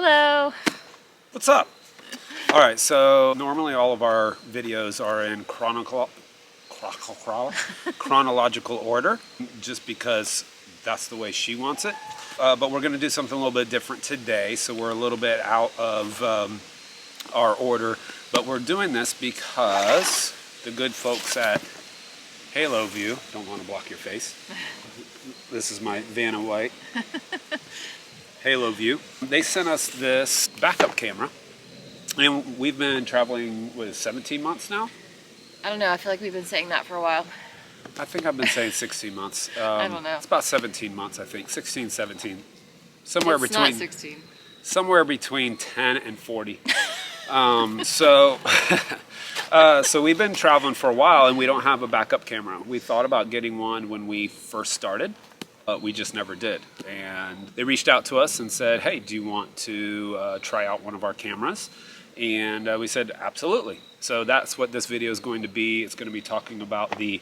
Hello. What's up? All right, so normally all of our videos are in chronological order, just because that's the way she wants it. But we're gonna do something a little bit different today, so we're a little bit out of our order. But we're doing this because the good folks at HALOVIEW, don't want to block your face. This is my Vanna White. HALOVIEW. They sent us this backup camera, and we've been traveling with 17 months now. I don't know, I feel like we've been saying that for a while. I think I've been saying 16 months. I don't know. It's about 17 months, I think. 16, 17. Somewhere It's between not 16. Somewhere between 10 and 40. So we've been traveling for a while, and we don't have a backup camera. We thought about getting one when we first started, but we just never did. And they reached out to us and said, hey, do you want to try out one of our cameras? And we said, absolutely. So that's what this video is going to be. It's going to be talking about the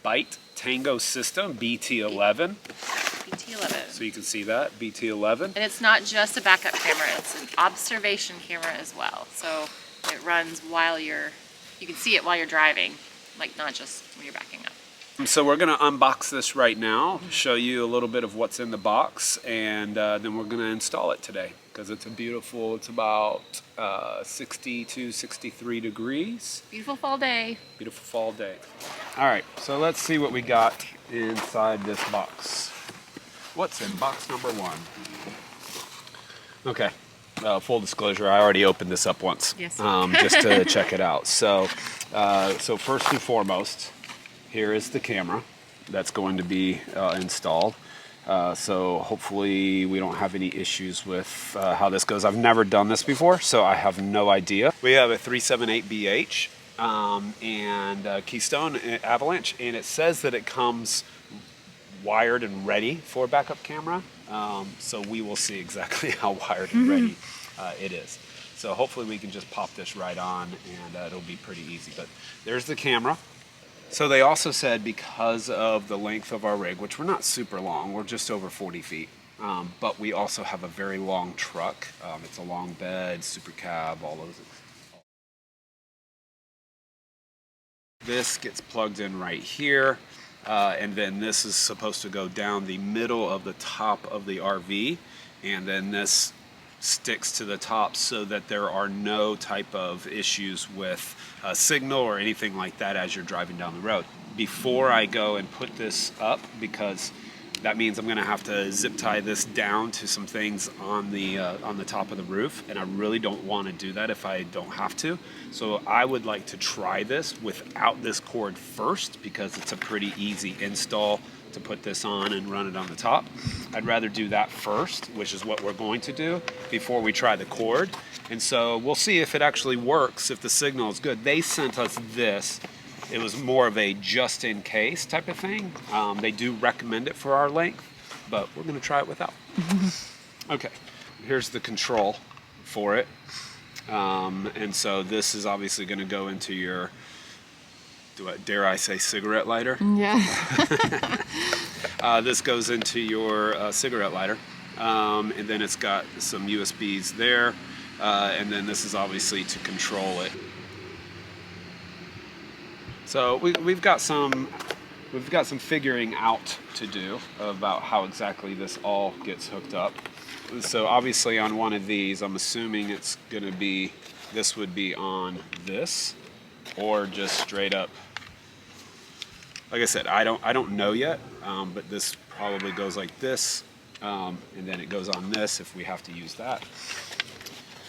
Byte Tango System BT11. BT11. So you can see that, BT11. And it's not just a backup camera, it's an observation camera as well. So it runs while you can see it while you're driving, like not just when you're backing up. So we're going to unbox this right now, show you a little bit of what's in the box, and then we're going to install it today because it's it's about 60 to 63 degrees. Beautiful fall day. Beautiful fall day. All right, so let's see what we got inside this box. What's in box number one? Okay, full disclosure, I already opened this up once, yes. Just to check it out. So first and foremost, here is the camera that's going to be installed. So hopefully we don't have any issues with how this goes. I've never done this before, so I have no idea. We have a 378BH and Keystone Avalanche, and it says that it comes wired and ready for a backup camera. So we will see exactly how wired and ready it is. So hopefully we can just pop this right on, and it'll be pretty easy. But there's the camera. So they also said because of the length of our rig, which we're not super long, we're just over 40 feet, but we also have a very long truck. It's a long bed, super cab, all those. This gets plugged in right here, and then this is supposed to go down the middle of the top of the RV, and then this sticks to the top so that there are no type of issues with signal or anything like that as you're driving down the road. Before I go and put this up, because that means I'm going to have to zip tie this down to some things on the top of the roof, and I really don't want to do that if I don't have to. So I would like to try this without this cord first, because it's a pretty easy install to put this on and run it on the top. I'd rather do that first, which is what we're going to do, before we try the cord. And so we'll see if it actually works, if the signal is good. They sent us this. It was more of a just in case type of thing. They do recommend it for our length, but we're going to try it without. Okay, here's the control for it. And so this is obviously going to go into your, dare I say, cigarette lighter? Yeah. This goes into your cigarette lighter, and then it's got some USBs there, and then this is obviously to control it. So we've got some figuring out to do about how exactly this all gets hooked up. So obviously on one of these, I'm assuming it's going to be, this would be on this, or just straight up. Like I said, I don't know yet, but this probably goes like this, and then it goes on this if we have to use that.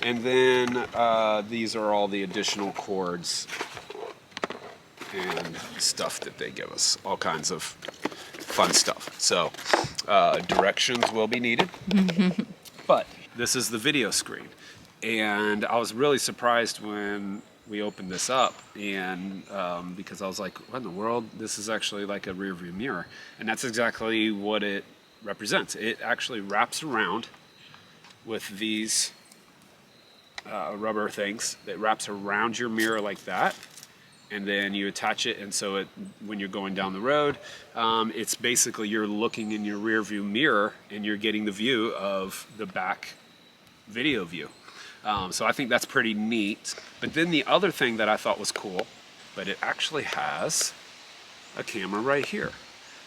And then these are all the additional cords and stuff that they give us, all kinds of fun stuff. So directions will be needed, but this is the video screen. And I was really surprised when we opened this up, and because I was like, what in the world? This is actually like a rear view mirror. And that's exactly what it represents. It actually wraps around with these rubber things that wraps around your mirror like that, and then you attach it, and so when you're going down the road, it's basically you're looking in your rear view mirror and you're getting the view of the back video view. So I think that's pretty neat. But then the other thing that I thought was cool, but it actually has a camera right here.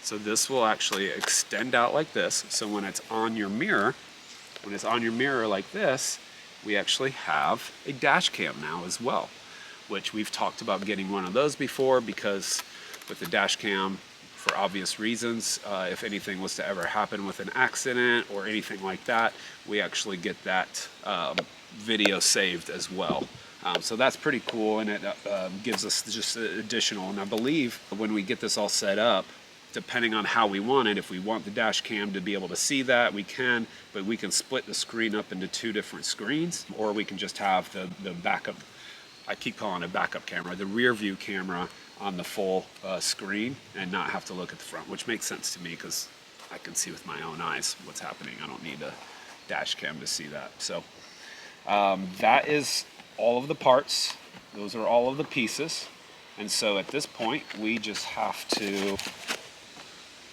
So this will actually extend out like this. So when it's on your mirror, like this, we actually have a dash cam now as well, which we've talked about getting one of those before, because with the dash cam, for obvious reasons, if anything was to ever happen with an accident or anything like that, we actually get that video saved as well. So that's pretty cool, and it gives us just additional. And I believe when we get this all set up, depending on how we want it, if we want the dash cam to be able to see that, we can, but we can split the screen up into 2 different screens, or we can just have the backup, I keep calling it backup camera, the rear view camera on the full screen and not have to look at the front, which makes sense to me because I can see with my own eyes what's happening. I don't need a dash cam to see that. So that is all of the parts. Those are all of the pieces. And so at this point, we just have to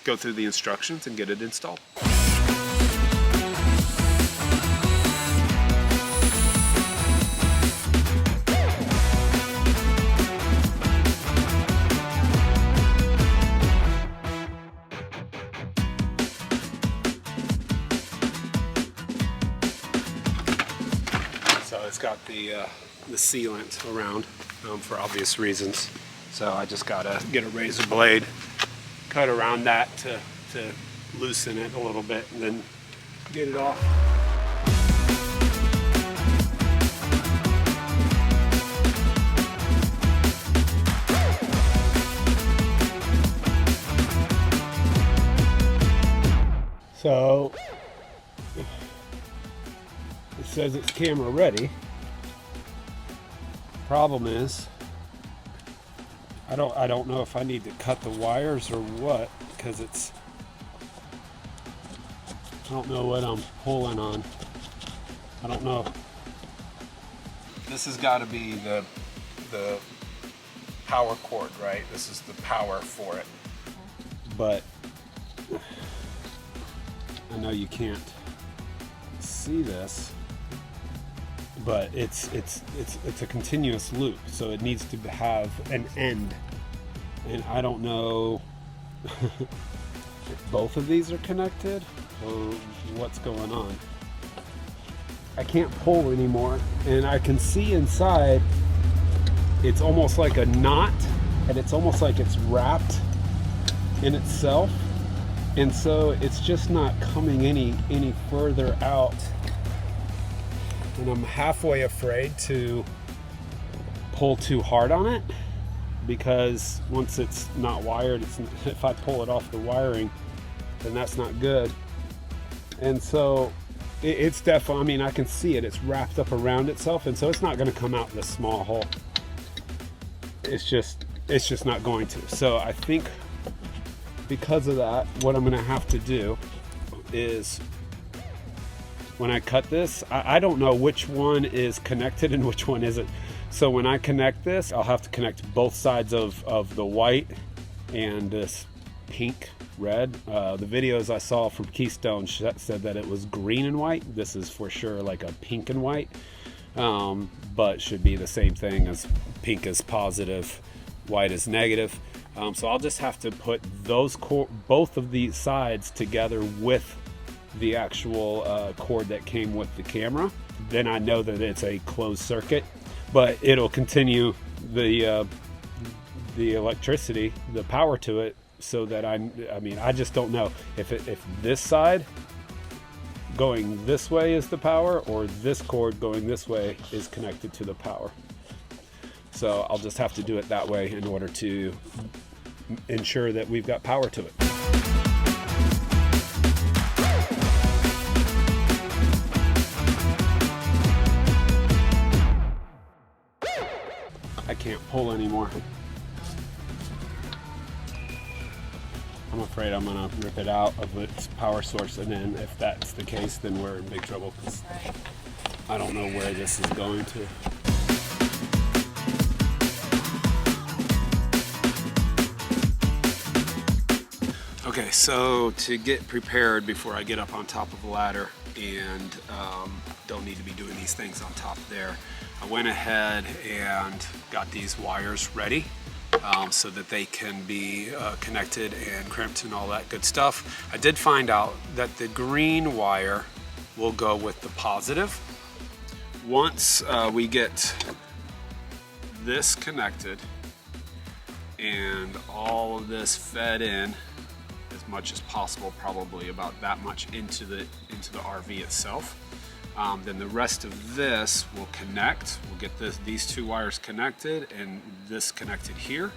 go through the instructions and get it installed. So it's got the sealant around for obvious reasons. So I just gotta get a razor blade, cut around that to loosen it a little bit, and then get it off. So it says it's camera ready. Problem is, I don't know if I need to cut the wires or what, because I don't know what I'm pulling on. I don't know. This has got to be the power cord, right? This is the power for it. But I know you can't see this, but it's a continuous loop, so it needs to have an end. And I don't know if both of these are connected or what's going on. I can't pull anymore, and I can see inside it's almost like a knot, and it's almost like it's wrapped in itself, and so it's just not coming any further out. And I'm halfway afraid to pull too hard on it, because once it's not wired, if I pull it off the wiring, then that's not good. And so it's definitely, I mean, I can see it, it's wrapped up around itself, and so it's not going to come out this small hole. It's just not going to. So I think because of that, what I'm going to have to do is, when I cut this, I don't know which one is connected and which one isn't. So when I connect this, I'll have to connect both sides of the white and this pink red. The videos I saw from Keystone said that it was green and white. This is for sure like a pink and white, but should be the same thing, as pink is positive, white is negative. So I'll just have to put both of these sides together with the actual cord that came with the camera. Then I know that it's a closed circuit, but it'll continue the electricity, the power to it, so that I mean, I just don't know if this side going this way is the power, or this cord going this way is connected to the power. So I'll just have to do it that way in order to ensure that we've got power to it. I can't pull anymore. I'm afraid I'm gonna rip it out of its power source, and then if that's the case, then we're in big trouble, because I don't know where this is going to. Okay, so to get prepared before I get up on top of the ladder, and don't need to be doing these things on top there. I went ahead and got these wires ready so that they can be connected and crimped and all that good stuff. I did find out that the green wire will go with the positive. Once we get this connected and all of this fed in as much as possible, probably about that much into the RV itself, then the rest of this will connect. We'll get these two wires connected and this connected here,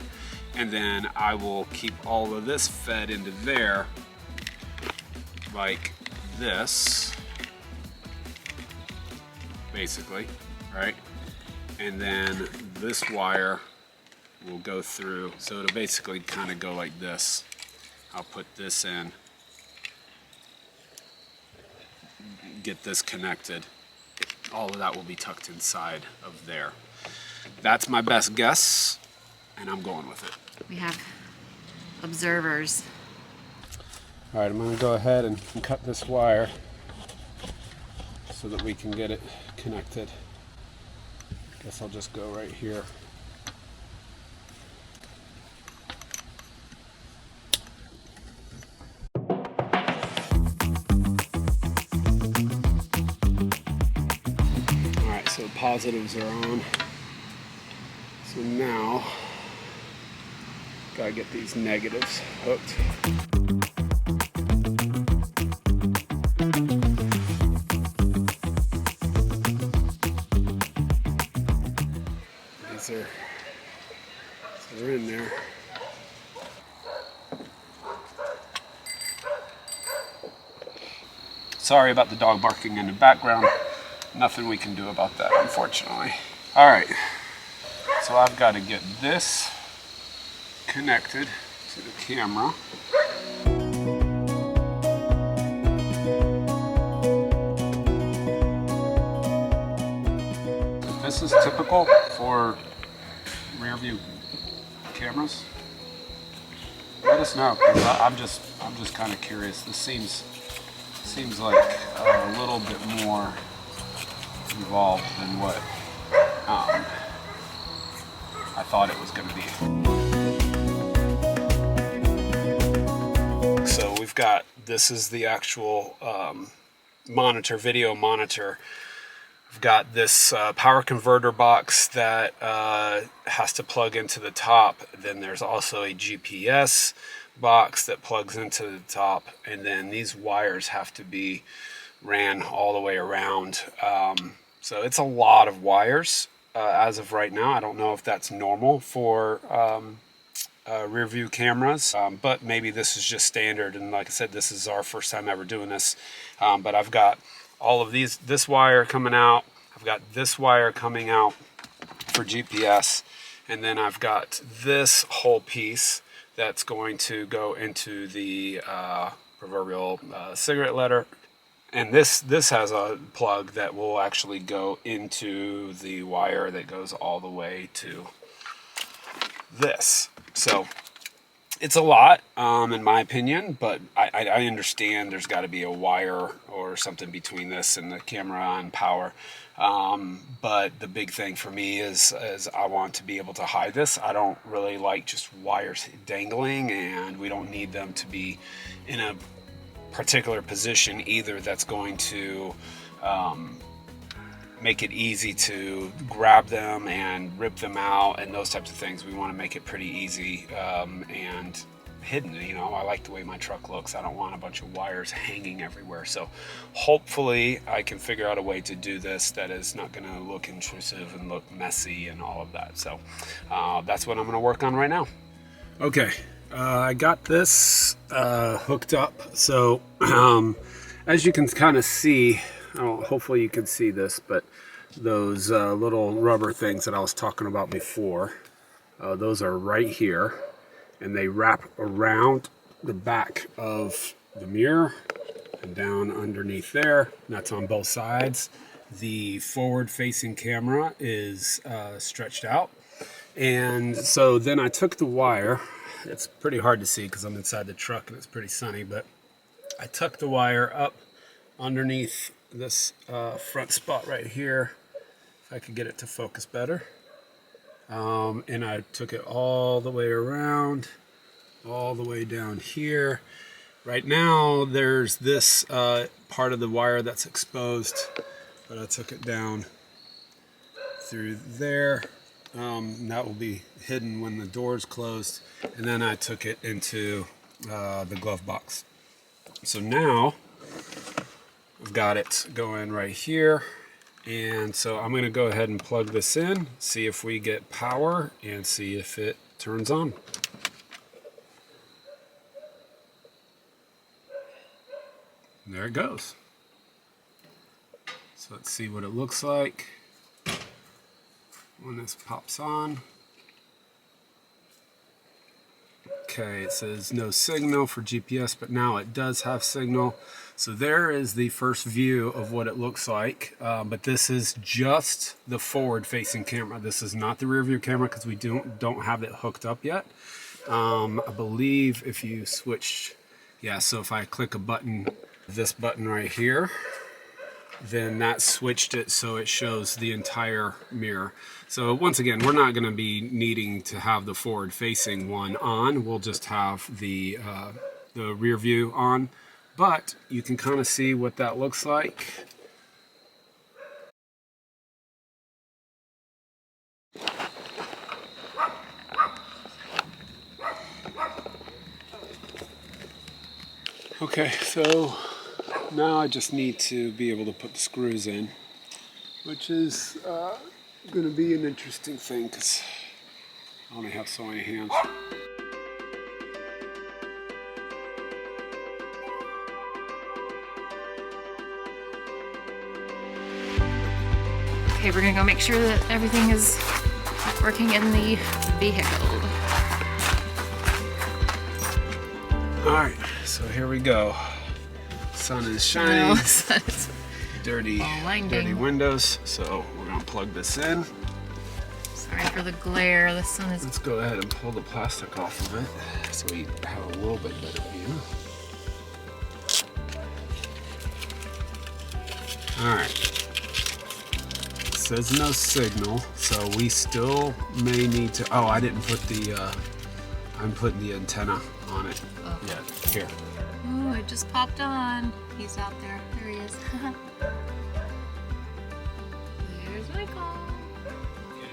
and then I will keep all of this fed into there like this, basically, right? And then this wire will go through, so it'll basically kind of go like this. I'll put this in, get this connected. All of that will be tucked inside of there. That's my best guess, and I'm going with it. We have observers. All right, I'm going to go ahead and cut this wire so that we can get it connected. Guess I'll just go right here. So positives are on. So now, gotta get these negatives hooked. They're in there. Sorry about the dog barking in the background. Nothing we can do about that, unfortunately. All right, so I've got to get this connected to the camera. If this is typical for rear view cameras, let us know, because I'm just kind of curious. This seems like a little bit more involved than what I thought it was going to be. So we've got, this is the actual monitor, video monitor. I've got this power converter box that has to plug into the top. Then there's also a GPS box that plugs into the top, and then these wires have to be ran all the way around. So it's a lot of wires as of right now. I don't know if that's normal for rear view cameras, but maybe this is just standard. And like I said, this is our first time ever doing this. But I've got all of this wire coming out. I've got this wire coming out for GPS. And then I've got this whole piece that's going to go into the proverbial cigarette lighter. And this has a plug that will actually go into the wire that goes all the way to this. So it's a lot, in my opinion, but I understand there's got to be a wire or something between this and the camera and power. But the big thing for me is I want to be able to hide this. I don't really like just wires dangling, and we don't need them to be in a particular position either that's going to make it easy to grab them and rip them out and those types of things. We want to make it pretty easy and hidden. You know, I like the way my truck looks. I don't want a bunch of wires hanging everywhere. So hopefully I can figure out a way to do this that is not going to look intrusive and look messy and all of that. So that's what I'm going to work on right now. Okay. I got this hooked up. So as you can kind of see, hopefully you can see this, but those little rubber things that I was talking about before, those are right here, and they wrap around the back of the mirror and down underneath there, and that's on both sides. The forward facing camera is stretched out, and so then I took the wire. It's pretty hard to see because I'm inside the truck and it's pretty sunny, but I tucked the wire up underneath this front spot right here, if I could get it to focus better. And I took it all the way around, all the way down here. Right now there's this part of the wire that's exposed, but I took it down through there. That will be hidden when the door's closed. And then I took it into the glove box. So now I've got it going right here. And so I'm going to go ahead and plug this in, see if we get power, and see if it turns on. And there it goes. So let's see what it looks like when this pops on. Okay, it says no signal for GPS, but now it does have signal. So there is the first view of what it looks like, but this is just the forward-facing camera. This is not the rear-view camera because we don't have it hooked up yet. I believe if you switch, yeah, so if I click a button, this button right here, then that switched it so it shows the entire mirror. So once again, we're not going to be needing to have the forward-facing one on. We'll just have the rear view on, but you can kind of see what that looks like. Okay, so now I just need to be able to put the screws in, which is going to be an interesting thing because I only have so many hands. Okay, we're gonna go make sure that everything is working in the vehicle. Alright, so here we go. Sun is shining. Dirty windows. So we're gonna plug this in. Sorry for the glare. The sun is. Let's go ahead and pull the plastic off of it so we have a little bit better view. Alright. It says no signal, so we still may need to. Oh, I didn't put the. I'm putting the antenna on it. Oh. Yeah, here. Oh, it just popped on. He's out there. There he is. There's Michael.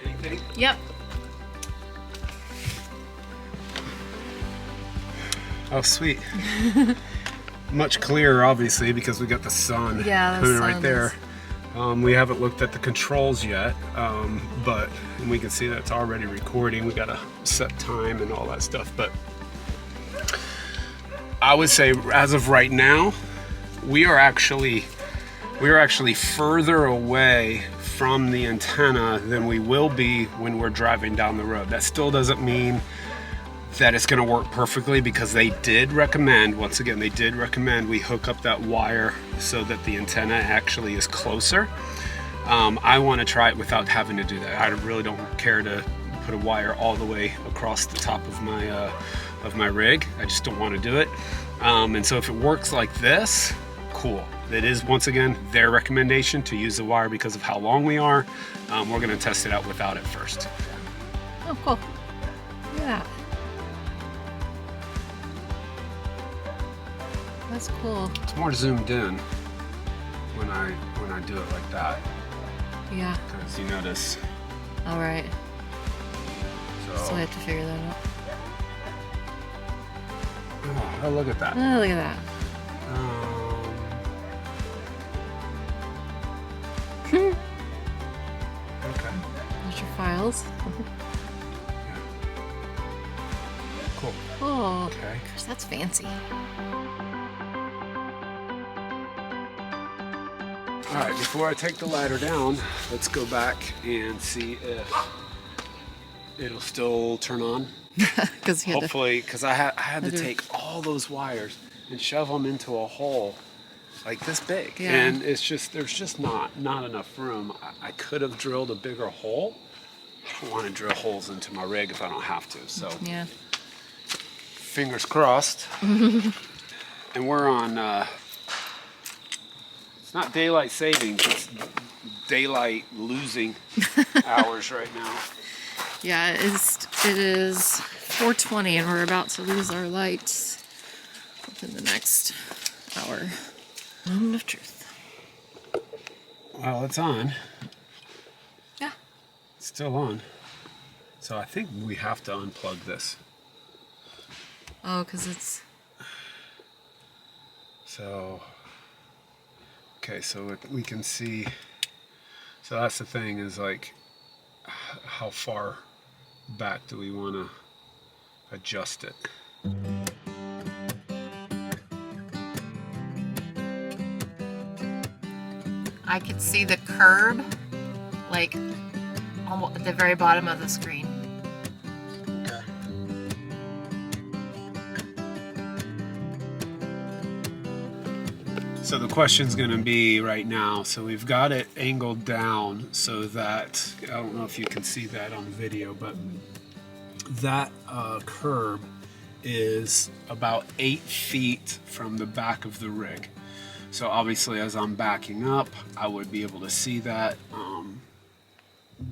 Get anything? Yep. Oh, sweet. Much clearer, obviously, because we got the sun coming right there. We haven't looked at the controls yet, but we can see that it's already recording. We got a set time and all that stuff, but I would say as of right now, we are actually further away from the antenna than we will be when we're driving down the road. That still doesn't mean that it's going to work perfectly, because they did recommend, once again, they did recommend we hook up that wire so that the antenna actually is closer. I want to try it without having to do that. I really don't care to put a wire all the way across the top of my rig. I just don't want to do it. And so if it works like this, cool. It is, once again, their recommendation to use the wire because of how long we are. We're going to test it out without it first. Oh, cool. Look at that. That's cool. It's more zoomed in when I do it like that. Yeah. Because you notice. All right. So I have to figure that out. Oh, look at that. Oh, look at that. Okay. There's your files. Yeah. Cool. Cool. Okay. Gosh, that's fancy. All right, before I take the ladder down, let's go back and see if it'll still turn on. Hopefully, because I had to take all those wires and shove them into a hole like this big, and it's just there's just not enough room. I could have drilled a bigger hole. I don't want to drill holes into my rig if I don't have to. So yeah, fingers crossed. And we're on It's not daylight savings, it's daylight losing hours right now. Yeah, it is 4:20 and we're about to lose our lights within the next hour. Moment of truth. Well, it's on. Yeah. It's still on. So I think we have to unplug this. Oh, because it's... So, okay, so we can see, so that's the thing is like, how far back do we want to adjust it? I could see the curb, like, almost at the very bottom of the screen. Okay. So the question's going to be right now, so we've got it angled down so that, I don't know if you can see that on video, but that curb is about 8 feet from the back of the rig. So obviously as I'm backing up, I would be able to see that.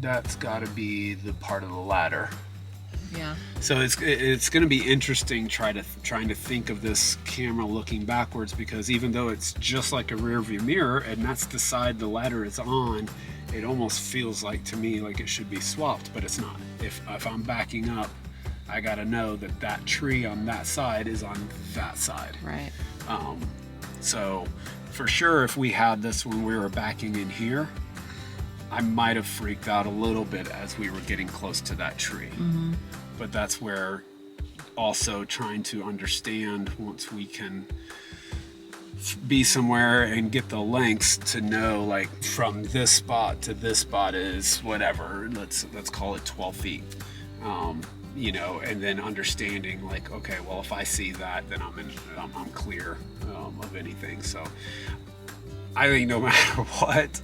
That's got to be the part of the ladder. Yeah. So it's going to be interesting trying to think of this camera looking backwards, because even though it's just like a rear view mirror and that's the side the ladder is on, it almost feels like to me like it should be swapped, but it's not. If I'm backing up, I got to know that that tree on that side is on that side. Right. So for sure, if we had this when we were backing in here, I might have freaked out a little bit as we were getting close to that tree. Mm-hmm. But that's where also trying to understand, once we can be somewhere and get the lengths to know, like from this spot to this spot is whatever, let's call it 12 feet. You know, and then understanding like, okay, well, if I see that, then I'm clear of anything. So I think no matter what,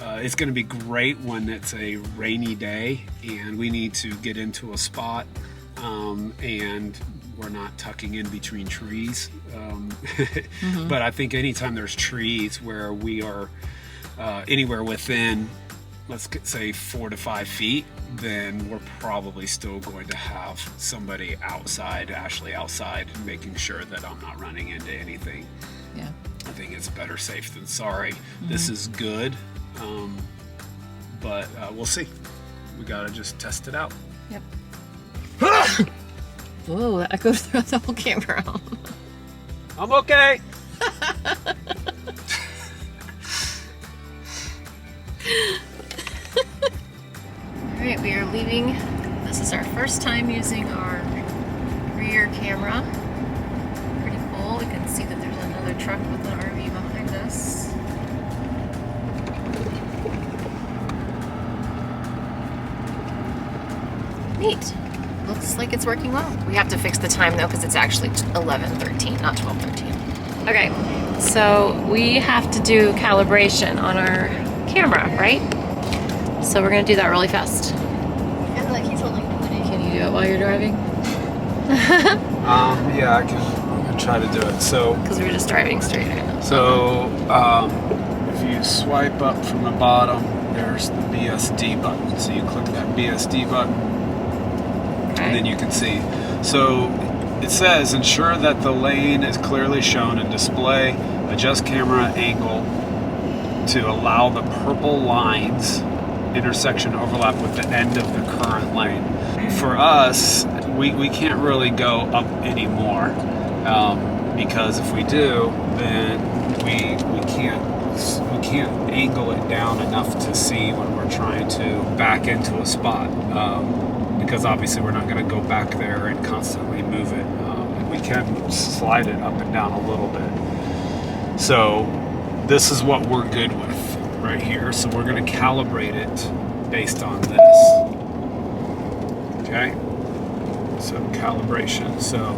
it's going to be great when it's a rainy day and we need to get into a spot and we're not tucking in between trees. Mm-hmm. But I think anytime there's trees where we are anywhere within, let's say 4 to 5 feet, then we're probably still going to have somebody outside, Ashley outside, making sure that I'm not running into anything. Yeah. I think it's better safe than sorry. Mm-hmm. This is good, but we'll see. We gotta just test it out. Yep. Whoa, that echoed throughout the whole campground. I'm okay. Alright, we are leaving. This is our first time using our rear camera. Pretty cool. We can see that there's another truck with an RV behind us. Neat. Looks like it's working well. We have to fix the time though, because it's actually 11:13, not 12:13. Okay, so we have to do calibration on our camera, right? So we're gonna do that really fast. And like he's only doing it. Can you do it while you're driving? Yeah, I can try to do it. So, Because we're just driving straight right now. so if you swipe up from the bottom, there's the BSD button. So you click that BSD button, and then you can see. So it says, ensure that the lane is clearly shown in display. Adjust camera angle to allow the purple lines intersection overlap with the end of the current lane. For us, we can't really go up anymore because if we do, then we can't angle it down enough to see when we're trying to back into a spot, because obviously we're not going to go back there and constantly move it. We can slide it up and down a little bit. So this is what we're good with right here. So we're going to calibrate it based on this. Okay, so calibration. So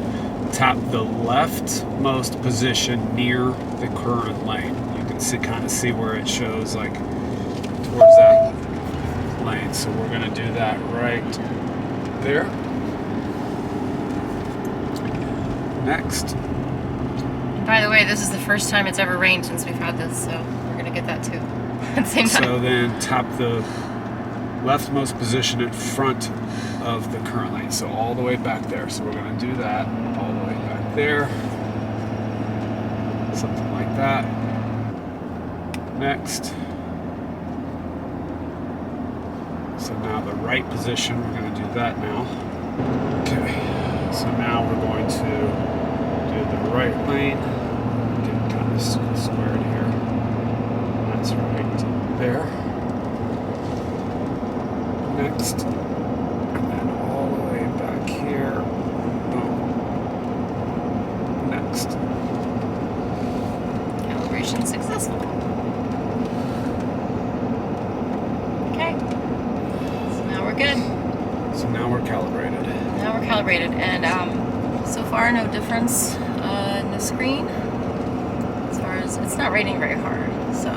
tap the leftmost position near the current lane. You can see, kind of see where it shows like towards that lane. So we're going to do that right there. Next. By the way, this is the first time it's ever rained since we've had this, so we're get that too at the same time. So then tap the leftmost position in front of the current lane. So all the way back there. So we're going to do that all the way back there. Something like that. Next. So now the right position, we're going to do that now. Okay. So now we're going to do the right lane. Get kind of squared here. That's right there. Next. And then all the way back here. Boom. Next. Calibration successful. Okay. So now we're good. So now we're calibrated. Now we're calibrated, and so far no difference in the screen. As far as it's not raining very hard, so.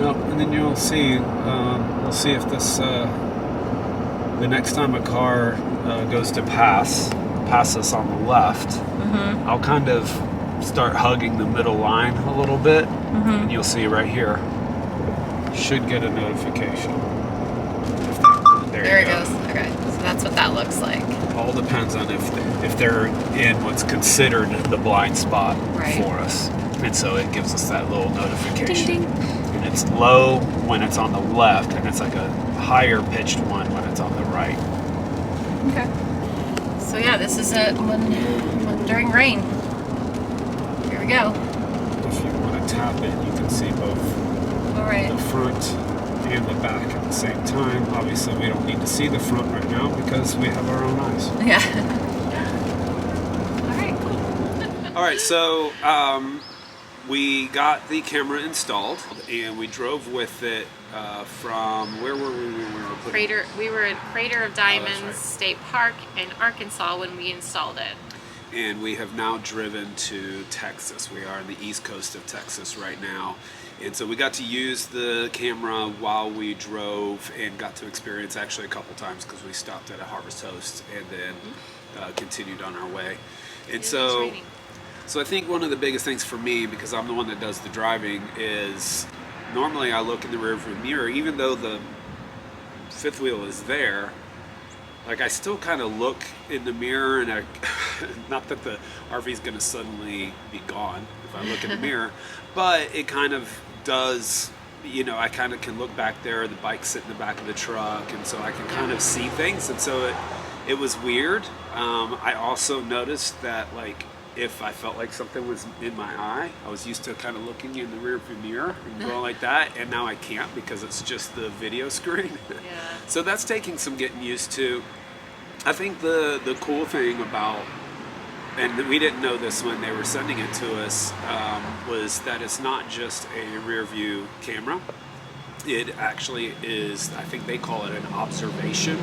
No, and then you'll see. We'll see if this. The next time a car goes to pass us on the left, I'll kind of start hugging the middle line a little bit, and you'll see right here. Should get a notification. There it goes. Okay, so that's what that looks like. All depends on if they're in what's considered the blind spot for us, and so it gives us that little notification. Ding, ding. And it's low when it's on the left, and it's like a higher pitched one when it's on the right. Okay. So yeah, this is it when during rain. Here we go. If you want to tap it, you can see both the front and the back at the same time. Obviously, we don't need to see the front right now because we have our own eyes. Yeah. All right, cool. All right, so we got the camera installed and we drove with it from where were we when we were putting it? We were at Crater of Diamonds right. State Park in Arkansas when we installed it. And we have now driven to Texas. We are on the east coast of Texas right now. And so we got to use the camera while we drove and got to experience actually a couple times because we stopped at a Harvest Host and then continued on our way. And so I think one of the biggest things for me, because I'm the one that does the driving, is normally I look in the rearview mirror, even though the fifth wheel is there, like I still kind of look in the mirror, and not that the RV is going to suddenly be gone if I look in the mirror, but it kind of does, you know, I kind of can look back there, the bike's sitting in the back of the truck, and so I can kind of see things, and so it was weird. I also noticed that, like, if I felt like something was in my eye, I was used to kind of looking in the rear view mirror and going like that, and now I can't because it's just the video screen. Yeah. So that's taking some getting used to. I think the cool thing about, and we didn't know this when they were sending it to us, was that it's not just a rear view camera. It actually is, I think they call it an observation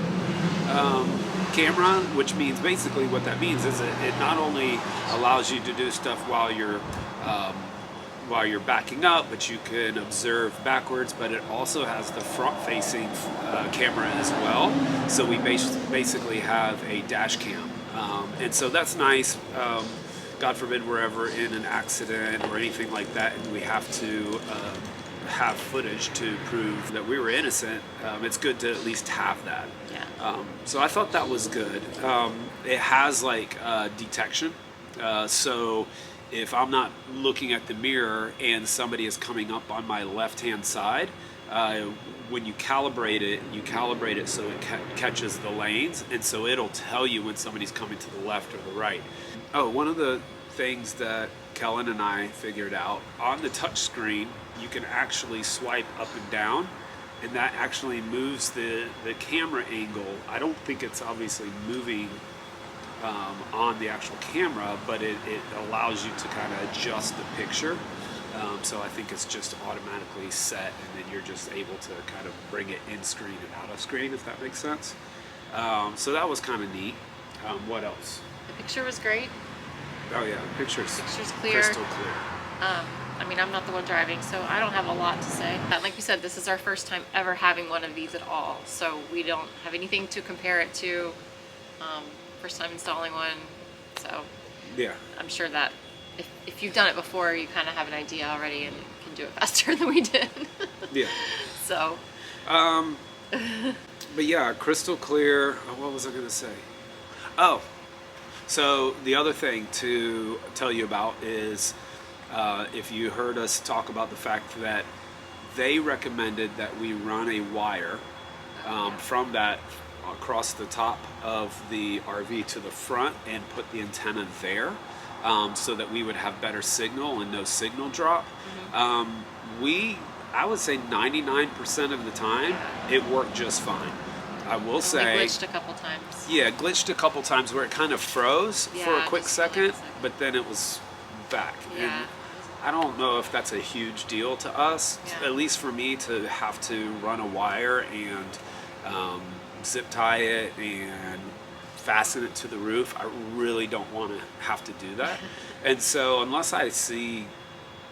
camera, which means basically what that means is it not only allows you to do stuff while you're backing up, but you can observe backwards, but it also has the front-facing camera as well. So we basically have a dash cam, and so that's nice. God forbid we're ever in an accident or anything like that, and we have to have footage to prove that we were innocent. It's good to at least have that. Yeah. So I thought that was good. It has like detection, so if I'm not looking at the mirror and somebody is coming up on my left-hand side, when you calibrate it so it catches the lanes, and so it'll tell you when somebody's coming to the left or the right. Oh, one of the things that Kellen and I figured out, on the touch screen, you can actually swipe up and down, and that actually moves the camera angle. I don't think it's obviously moving on the actual camera, but it allows you to kind of adjust the picture. So I think it's just automatically set, and then you're just able to kind of bring it in screen and out of screen, if that makes sense. So that was kind of neat. What else? The picture was great. Oh yeah, picture's clear. Crystal clear. I mean, I'm not the one driving, so I don't have a lot to say. Like you said, this is our first time ever having one of these at all, so we don't have anything to compare it to. First time installing one, so yeah, I'm sure that if you've done it before, you kind of have an idea already and can do it faster than we did. Yeah. So. But yeah, crystal clear. Oh, what was I going to say? Oh, so the other thing to tell you about is if you heard us talk about the fact that they recommended that we run a wire from that across the top of the RV to the front and put the antenna there so that we would have better signal and no signal drop. I would say 99% of the time it worked just fine. I will say It glitched a couple times. Yeah, glitched a couple times where it kind of froze for a quick second, but then it was back. Yeah. And I don't know if that's a huge deal to us, Yeah. at least for me to have to run a wire and zip tie it and fasten it to the roof. I really don't want to have to do that. And so unless I see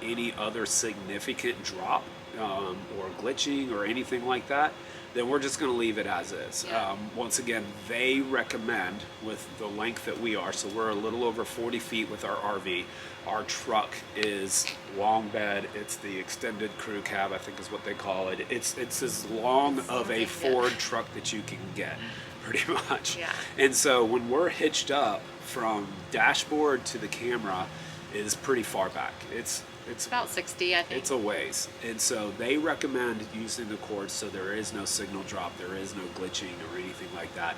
any other significant drop or glitching or anything like that, then we're just going to leave it as is. Yeah. Once again, they recommend with the length that we are, so we're a little over 40 feet with our RV. Our truck is long bed. It's the extended crew cab, I think is what they call it. It's as long of a Ford truck that you can get, pretty much. Yeah. And so when we're hitched up from dashboard to the camera is pretty far back. It's about 60, I think. It's a ways. And so they recommend using the cords so there is no signal drop, there is no glitching or anything like that.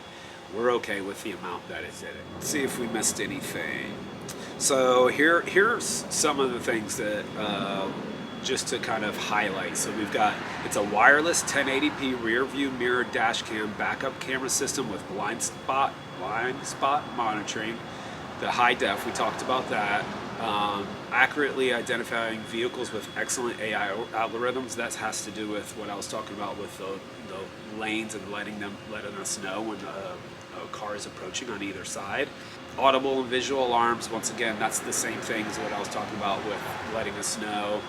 We're okay with the amount that is in it. Let's see if we missed anything. So here's some of the things that just to kind of highlight. So we've got, it's a wireless 1080p rear view mirror dash cam backup camera system with blind spot monitoring. The high def, we talked about that. Accurately identifying vehicles with excellent AI algorithms. That has to do with what I was talking about with the lanes and letting us know when a car is approaching on either side. Audible and visual alarms, once again, that's the same thing as what I was talking about with letting us know.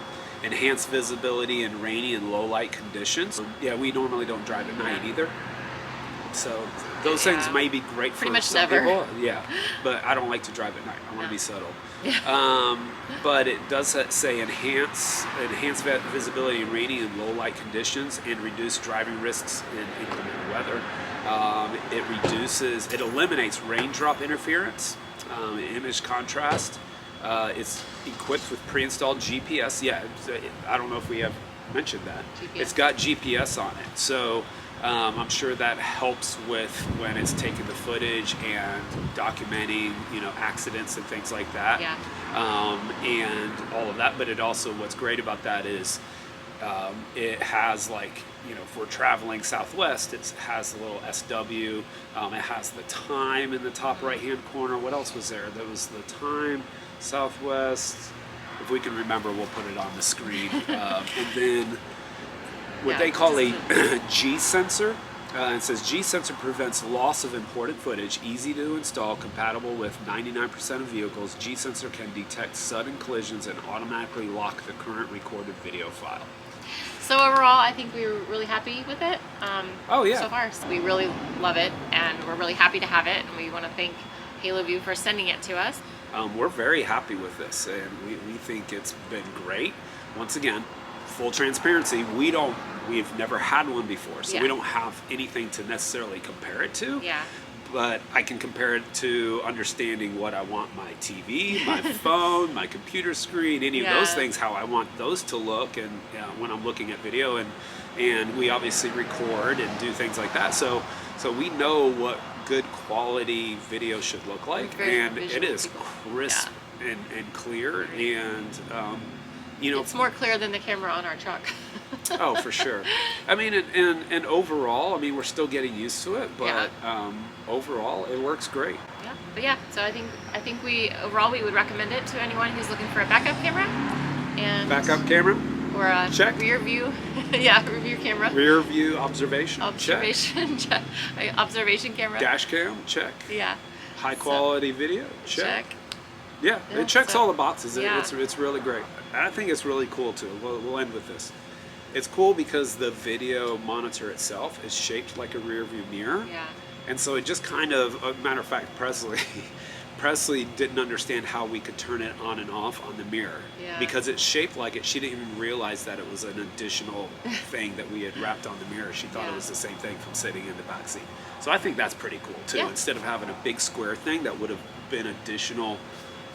Enhanced visibility in rainy and low light conditions. Yeah, we normally don't drive at night either. So those things may be great for some people. Yeah, but I don't like to drive at night. I want to be subtle. But it does say enhance visibility in rainy and low light conditions and reduce driving risks in inclement weather. It eliminates raindrop interference, image contrast. It's equipped with pre-installed GPS. Yeah, I don't know if we have mentioned that. GPS. It's got GPS on it. So I'm sure that helps with when it's taking the footage and documenting, accidents and things like that. Yeah. And all of that. But it also, what's great about that is it has if we're traveling southwest, it has a little SW. It has the time in the top right-hand corner. What else was there? There was the time, southwest. If we can remember, we'll put it on the screen. And then what they call a G sensor. It says G sensor prevents loss of important footage, easy to install, compatible with 99% of vehicles. G sensor can detect sudden collisions and automatically lock the current recorded video file. So overall, I think we were really happy with it. So far, so we really love it, and we're really happy to have it. And we want to thank HALOVIEW for sending it to us. We're very happy with this, and we think it's been great. Once again, full transparency, we've never had one before, so we don't have anything to necessarily compare it to. Yeah. But I can compare it to understanding what I want my TV, my phone, my computer screen, any of those things, how I want those to look, and when I'm looking at video, and we obviously record and do things like that. So we know what good quality video should look like, and it is crisp and clear, and it's more clear than the camera on our truck. Oh, for sure. I mean, and overall, we're still getting used to it, but overall, it works great. Yeah, but so I think overall we would recommend it to anyone who's looking for a backup camera. And backup camera? Or a check. Rear view, rear view camera. Rear view observation, check. Observation camera. Dash cam, check. Yeah. High quality video, check. Yeah, Yeah, it checks all the boxes. Yeah. It's really great. I think it's really cool too. We'll end with this. It's cool because the video monitor itself is shaped like a rear view mirror. Yeah. And so it just kind of, a matter of fact, Presley Presley didn't understand how we could turn it on and off on the mirror. Yeah. Because it's shaped like it. She didn't even realize that it was an additional thing that we had wrapped on the mirror. She thought Yeah. it was the same thing from sitting in the back seat. So I think that's pretty cool too. Yeah. Instead of having a big square thing that would have been additional.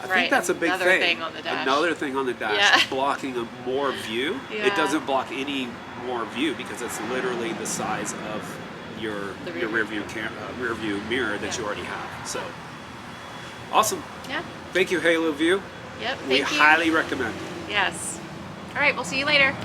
I Right, think that's a big another thing. thing on the dash. Another thing on the dash, Yeah. blocking a more view. Yeah. It doesn't block any more view because it's literally the size of your The rear view mirror that Yeah. you already have. So awesome. Yeah. Thank you, HALOVIEW. Yep. We Thank you. highly recommend. Yes. All right. We'll see you later.